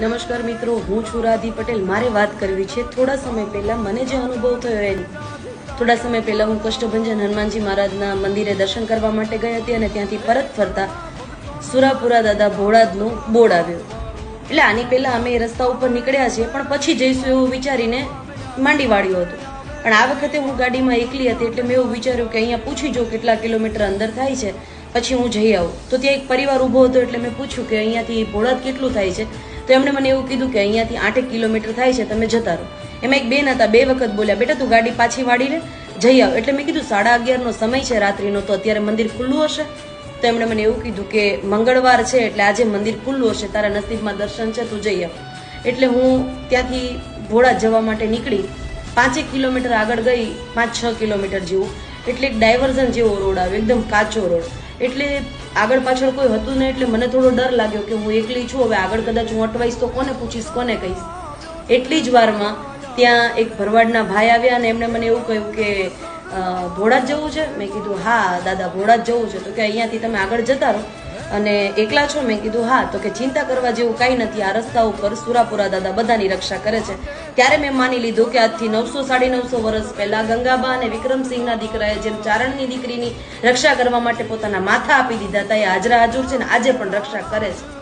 નમસ્કાર મિત્રો, હું છું રાધી પટેલ. મારે વાત કરવી છે થોડા સમય પહેલા મને જે અનુભવ થયો એની. થોડા સમય પહેલા હું કષ્ટભંજન હનુમાનજી મહારાજના મંદિરે દર્શન કરવા માટે ગઈ હતી અને ત્યાંથી પરત ફરતા સુરાપુરા દાદા ભોળાદનું બોર્ડ આવ્યું. એટલે આની પહેલા અમે રસ્તા ઉપર નીકળ્યા છીએ, પણ પછી જઈશું એવું વિચારીને માંડી વાળ્યું હતું. પણ આ વખતે હું ગાડીમાં એકલી હતી એટલે મેં એવું વિચાર્યું કે અહીંયા પૂછી જો કેટલા કિલોમીટર અંદર થાય છે, પછી હું જઈ આવું. તો ત્યાં એક પરિવાર ઊભો હતો એટલે મેં પૂછ્યું કે અહીંયાથી ભોળાદ કેટલું થાય છે. તો એમણે મને એવું કીધું કે અહીંયાથી 8 કિલોમીટર થાય છે, તમે જતા રહો. એમાં એક બેન હતા, 2 વખત બોલ્યા, બેટા તું ગાડી પાછી વાળીને જઈ આવ. એટલે મેં કીધું 11:30નો સમય છે રાત્રિનો, તો અત્યારે મંદિર ખુલ્લું હશે? તો એમણે મને એવું કીધું કે મંગળવાર છે એટલે આજે મંદિર ખુલ્લું હશે, તારા નસીબમાં દર્શન છે, તું જઈ આવ. એટલે હું ત્યાંથી ભોળાદ જવા માટે નીકળી. 5 કિલોમીટર આગળ ગઈ, 5-6 કિલોમીટર જેવું, એટલે એક ડાયવર્ઝન જેવો રોડ આવ્યો, એકદમ કાચો રોડ. એટલે આગળ પાછળ કોઈ હતું નહીં, એટલે મને થોડો ડર લાગ્યો કે હું એકલી છું, હવે આગળ કદાચ હું અટવાઈશ તો કોને પૂછીશ, કોને કહીશ. એટલી જ વારમાં ત્યાં એક ભરવાડના ભાઈ આવ્યા અને એમણે મને એવું કહ્યું કે ભોળાદ જવું છે? મેં કીધું હા દાદા, ભોળાદ જવું છે. તો કે અહીંયાથી તમે આગળ જતા રહો. અને એકલા છો? મેં કીધું હા. તો કે ચિંતા કરવા જેવું કાંઈ નથી, આ રસ્તા ઉપર સુરાપુરા દાદા બધાની રક્ષા કરે છે. ત્યારે મેં માની લીધું કે આજથી 900-950 વર્ષ પહેલા ગંગાબા અને વિક્રમસિંહના દીકરાએ જેમ ચારણની દીકરીની રક્ષા કરવા માટે પોતાના માથા આપી દીધા હતા, એ હાજરા હાજર છે ને આજે પણ રક્ષા કરે છે.